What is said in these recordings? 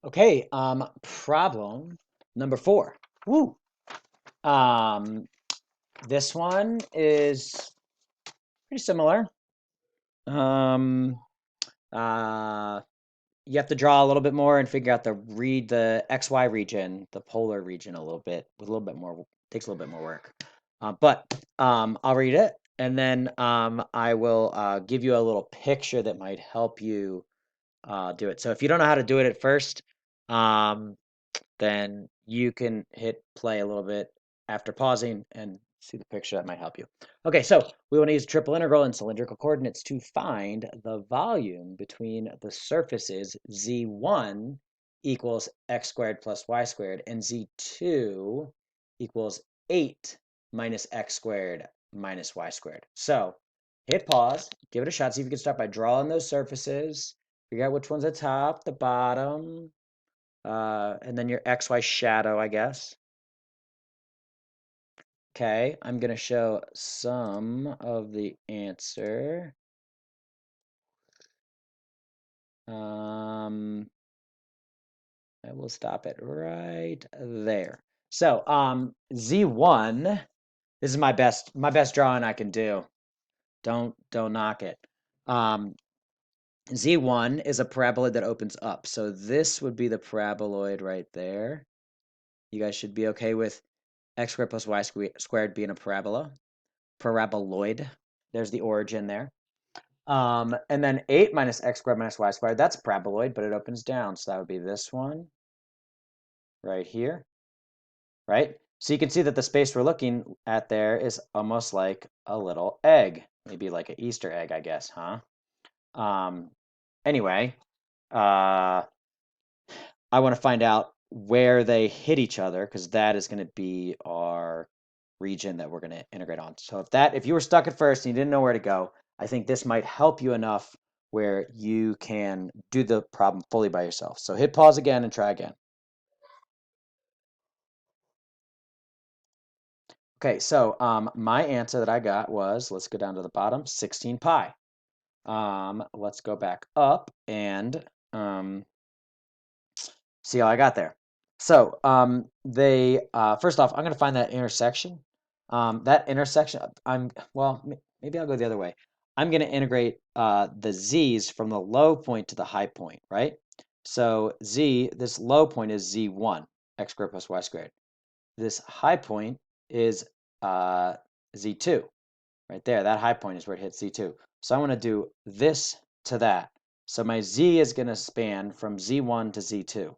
Okay, problem number 4. Woo. Um, this one is pretty similar. Um, uh, you have to draw a little bit more and figure out read the XY region, the polar region a little bit with a little bit more, takes a little bit more work. But I'll read it and then I will give you a little picture that might help you do it. So if you don't know how to do it at first, um, then you can hit play a little bit after pausing and see the picture that might help you. Okay, so we want to use a triple integral in cylindrical coordinates to find the volume between the surfaces z1 equals x squared plus y squared and z2 equals 8 minus x squared minus y squared. So hit pause, give it a shot, see if you can start by drawing those surfaces, figure out which one's the top, the bottom, and then your XY shadow, I guess. Okay, I'm going to show some of the answer. I will stop it right there. So, Z1, this is my best drawing I can do. Don't knock it. Z1 is a paraboloid that opens up. So this would be the paraboloid right there. You guys should be okay with x squared plus y squared being a paraboloid. There's the origin there. And then 8 minus x squared minus y squared, that's paraboloid, but it opens down. So that would be this one right here, right? So you can see that the space we're looking at there is almost like a little egg, maybe like an Easter egg, I guess, huh? Um, anyway, uh, I want to find out where they hit each other because that is going to be our region that we're going to integrate on. So if you were stuck at first and you didn't know where to go, I think this might help you enough where you can do the problem fully by yourself. So hit pause again and try again. Okay, so my answer that I got was, let's go down to the bottom, 16 pi. Let's go back up and see how I got there. So first off, I'm going to find that intersection. Well, maybe I'll go the other way. I'm going to integrate the z's from the low point to the high point, right? So this low point is z1, x squared plus y squared. This high point is z2, right there. That high point is where it hits z2. So I want to do this to that. So my z is going to span from z1 to z2.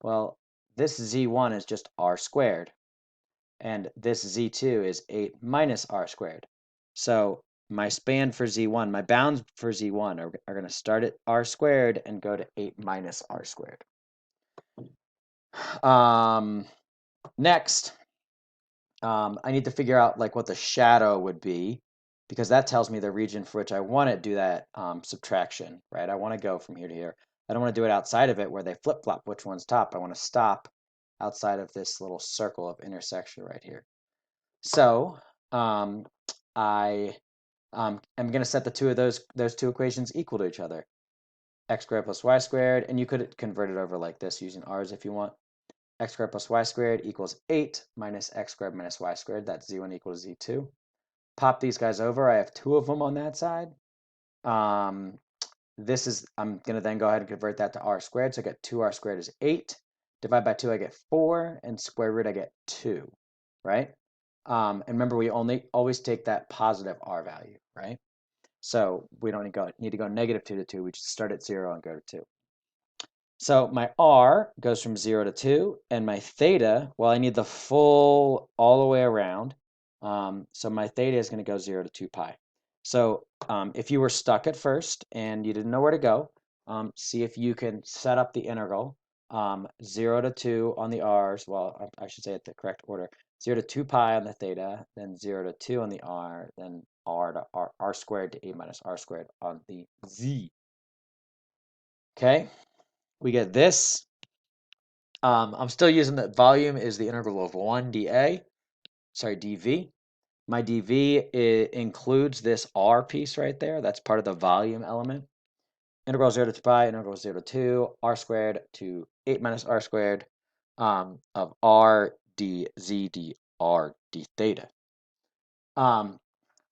Well, this z1 is just r squared, and this z2 is 8 minus r squared. So my span for z1, my bounds for z1 are going to start at r squared and go to 8 minus r squared. Next, I need to figure out like what the shadow would be because that tells me the region for which I want to do that subtraction, right? I want to go from here to here. I don't want to do it outside of it where they flip-flop which one's top. I want to stop outside of this little circle of intersection right here. So I am going to set the two of those two equations equal to each other. X squared plus y squared, and you could convert it over like this using r's if you want. X squared plus y squared equals 8 minus x squared minus y squared. That's z1 equals z2. Pop these guys over. I have 2 of them on that side. I'm going to then go ahead and convert that to r squared. So I get 2r squared is 8. Divide by 2, I get 4. And square root, I get 2, right? And remember, we always take that positive r value, right? So we don't need to go negative 2 to 2. We just start at 0 and go to 2. So my r goes from 0 to 2, and my theta, well, I need the full all the way around. So my theta is going to go 0 to 2 pi. So if you were stuck at first and you didn't know where to go, see if you can set up the integral 0 to 2 on the r's. Well, I should say it the correct order. 0 to 2 pi on the theta, then 0 to 2 on the r, then r to r squared to 8 minus r squared on the z. Okay, we get this. I'm still using the volume is the integral of 1 dA, sorry, dV. My dV includes this R piece right there. That's part of the volume element. integral 0 to 2 pi, integral 0 to 2, r squared to 8 minus r squared of r d z d r d theta. I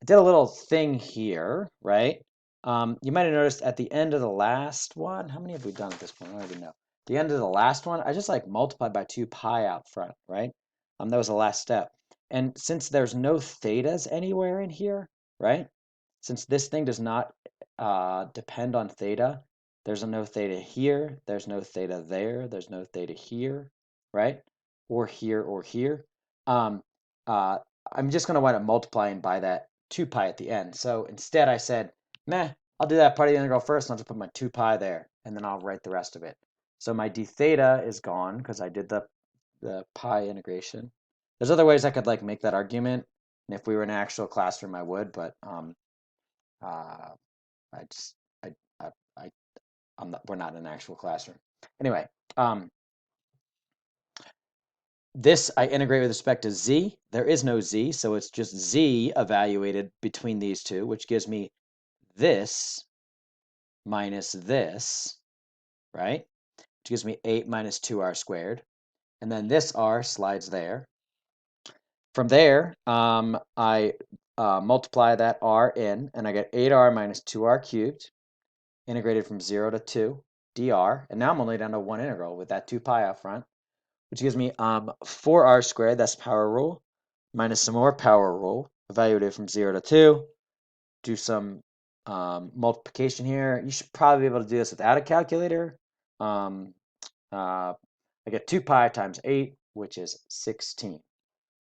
did a little thing here, right? You might have noticed at the end of the last one, how many have we done at this point? I don't even know. The end of the last one, I just like multiplied by 2 pi out front, right? That was the last step. And since there's no thetas anywhere in here, right? Since this thing does not depend on theta, there's no theta here, there's no theta there, there's no theta here, right? Or here or here. Um, I'm just going to wind up multiplying by that 2 pi at the end. So instead I said, meh, I'll do that part of the integral first, and I'll just put my 2 pi there, and then I'll write the rest of it. So my d theta is gone because I did the pi integration. There's other ways I could like make that argument, and if we were in an actual classroom, I would, but uh, I just I'm not, we're not in an actual classroom. Anyway, this I integrate with respect to z. There is no z, so it's just z evaluated between these two, which gives me this minus this, right? Which gives me 8 minus 2r squared. And then this r slides there. From there, I multiply that r in, and I get 8r minus 2r cubed, integrated from 0 to 2, dr. And now I'm only down to one integral with that 2 pi out front, which gives me 4r squared, that's power rule, minus some more power rule, evaluated from 0 to 2. Do some multiplication here. You should probably be able to do this without a calculator. I get 2 pi times 8, which is 16.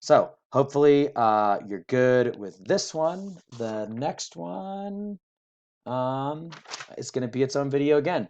So hopefully you're good with this one. The next one is going to be its own video again.